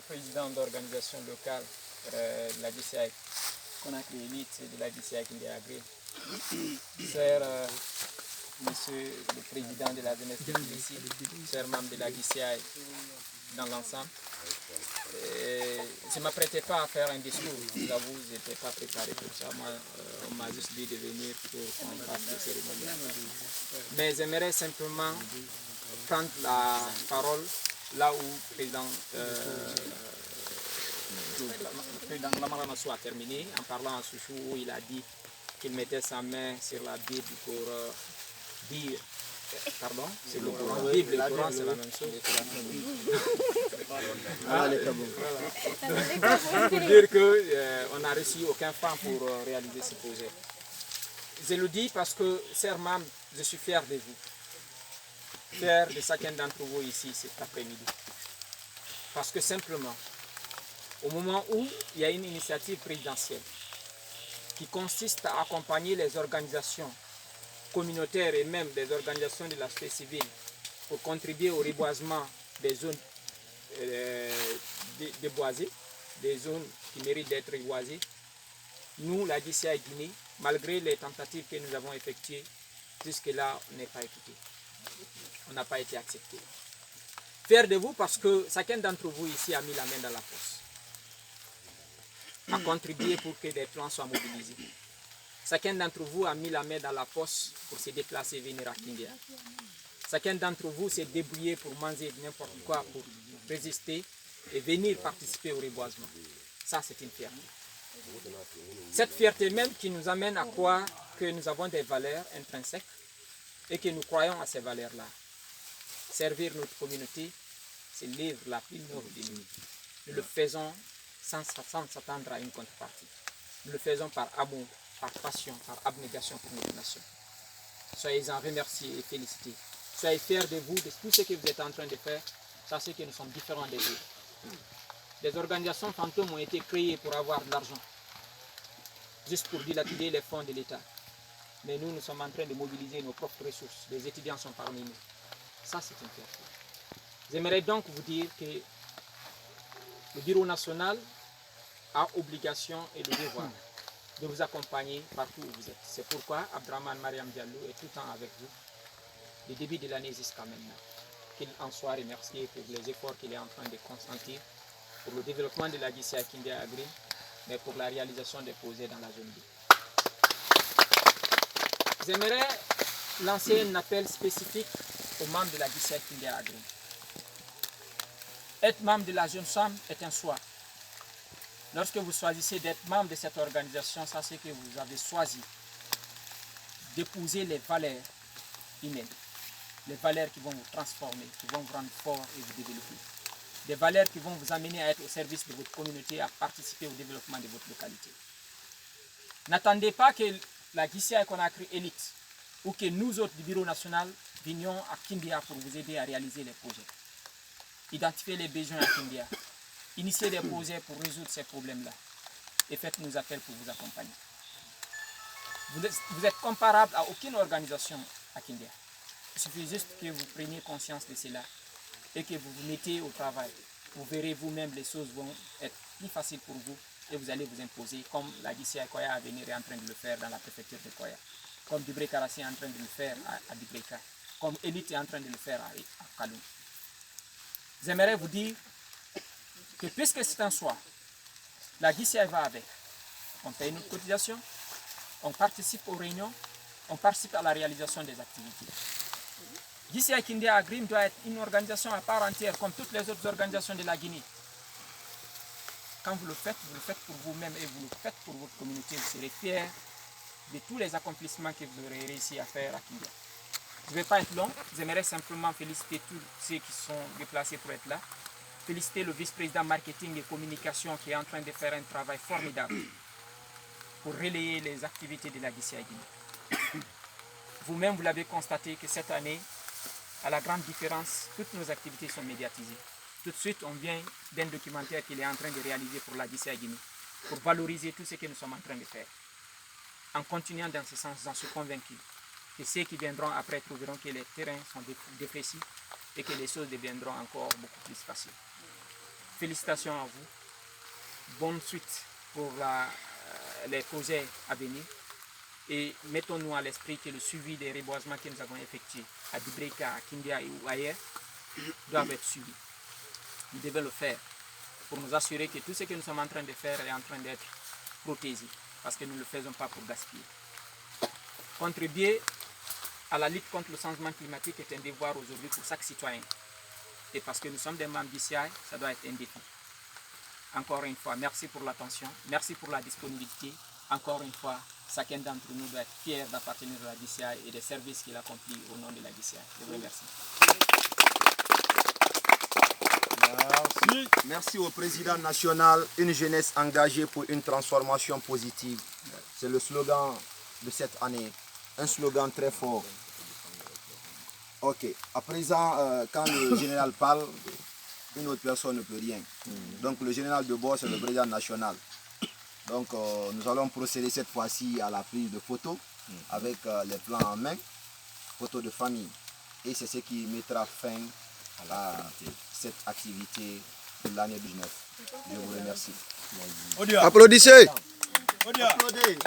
président d'organisation locale de la DCI Conakry Elite et de la DCI Kindia Agri. Cher monsieur le président de la jeunesse de ici, chers membres de la DCI dans l'ensemble, je ne m'apprêtais pas à faire un discours, je vous avoue, je n'étais pas préparé pour ça. Moi, on m'a juste dit de venir pour qu'on fasse le cérémonial. Mais j'aimerais simplement prendre la parole là où le président Lamarana soit terminé, en parlant à Souchou où il a dit qu'il mettait sa main sur la Bible pour dire, pardon, c'est le Coran, Bible et le Coran c'est la même chose. Pour dire qu'on n'a reçu aucun franc pour réaliser ce projet. Je le dis parce que, chers membres, je suis fier de vous. Fier de chacun d'entre vous ici cet après-midi. Parce que simplement, au moment où il y a une initiative présidentielle qui consiste à accompagner les organisations communautaires et même des organisations de la société civile pour contribuer au reboisement des zones déboisées, des zones qui méritent d'être reboisées, nous, la DCI Guinée, malgré les tentatives que nous avons effectuées, jusque-là, on n'est pas écouté. On n'a pas été accepté. Fier de vous parce que chacun d'entre vous ici a mis la main dans la poche, a contribué pour que des plans soient mobilisés. Chacun d'entre vous a mis la main dans la poche pour se déplacer et venir à Kindia. Chacun d'entre vous s'est débrouillé pour manger n'importe quoi, pour résister et venir participer au reboisement. Ça, c'est une fierté. Cette fierté même qui nous amène à croire que nous avons des valeurs intrinsèques et que nous croyons à ces valeurs-là. Servir notre communauté, c'est l'œuvre la plus noble de nous. Nous le faisons sans s'attendre à une contrepartie. Nous le faisons par amour, par passion, par abnégation pour notre nation. Soyez-en remerciés et félicités. Soyez fiers de vous, de tout ce que vous êtes en train de faire. Sachez que nous sommes différents des autres. Des organisations fantômes ont été créées pour avoir de l'argent, juste pour dilapider les fonds de l'État. Mais nous, nous sommes en train de mobiliser nos propres ressources. Les étudiants sont parmi nous. Ça, c'est une fierté. J'aimerais donc vous dire que le Bureau national a obligation et le devoir de vous accompagner partout où vous êtes. C'est pourquoi Abdraman Mariam Diallo est tout le temps avec vous, du début de l'année jusqu'à maintenant. Qu'il en soit remercié pour les efforts qu'il est en train de consentir pour le développement de la DCI Kindia Agri, mais pour la réalisation des projets dans la zone B. J'aimerais lancer un appel spécifique aux membres de la DCI Kindia Agri. Être membre de la jeune femme est un choix. Lorsque vous choisissez d'être membre de cette organisation, sachez que vous avez choisi d'épouser les valeurs humaines, les valeurs qui vont vous transformer, qui vont vous rendre fort et vous développer. Des valeurs qui vont vous amener à être au service de votre communauté, à participer au développement de votre localité. N'attendez pas que la DCI Conakry Elite ou que nous autres du Bureau national venions à Kindia pour vous aider à réaliser les projets. Identifiez les besoins à Kindia. Initiez des projets pour résoudre ces problèmes-là. Et faites-nous appel pour vous accompagner. Vous êtes comparable à aucune organisation à Kindia. Il suffit juste que vous preniez conscience de cela et que vous vous mettez au travail. Vous verrez vous-même, les choses vont être plus faciles pour vous et vous allez vous imposer, comme la DCI Koya à venir est en train de le faire dans la préfecture de Koya, comme Dubré Karassi est en train de le faire à Dubreka, comme Elite est en train de le faire à Kaloum. J'aimerais vous dire que puisque c'est un choix, la DCI va avec. On paye notre cotisation, on participe aux réunions, on participe à la réalisation des activités. DCI Kindia Agri doit être une organisation à part entière, comme toutes les autres organisations de la Guinée. Quand vous le faites pour vous-même et vous le faites pour votre communauté. Vous serez fiers de tous les accomplissements que vous aurez réussi à faire à Kindia. Je ne vais pas être long, j'aimerais simplement féliciter tous ceux qui sont déplacés pour être là. Féliciter le vice-président marketing et communication qui est en train de faire un travail formidable pour relayer les activités de la DCI Guinée. Vous-même, vous l'avez constaté que cette année, à la grande différence, toutes nos activités sont médiatisées. Tout de suite, on vient d'un documentaire qu'il est en train de réaliser pour la DCI Guinée, pour valoriser tout ce que nous sommes en train de faire. En continuant dans ce sens, j'en suis convaincu que ceux qui viendront après trouveront que les terrains sont défraîchis et que les choses deviendront encore beaucoup plus faciles. félicitations à vous. Bonne suite pour les projets à venir. Et mettons-nous à l'esprit que le suivi des reboisements que nous avons effectués à Dibreka, à Kindia ou ailleurs doivent être suivis. Nous devons le faire pour nous assurer que tout ce que nous sommes en train de faire est en train d'être protégé, parce que nous ne le faisons pas pour gaspiller. Contribuer à la lutte contre le changement climatique est un devoir aujourd'hui pour chaque citoyen. Et parce que nous sommes des membres d'ICI, ça doit être un défi. Encore une fois, merci pour l'attention, merci pour la disponibilité. Encore une fois, chacun d'entre nous doit être fier d'appartenir à la DCI et des services qu'il accomplit au nom de la DCI. Je vous remercie. Merci. Merci au président national, une jeunesse engagée pour une transformation positive. C'est le slogan de cette année, un slogan très fort. Ok, à présent, quand le général parle, une autre personne ne peut rien. Donc le général de bord, c'est le président national. Donc nous allons procéder cette fois-ci à la prise de photos avec les plans en main, photos de famille. Et c'est ce qui mettra fin à cette activité de l'année 19. Je vous remercie. Applaudissez. Applaudissez.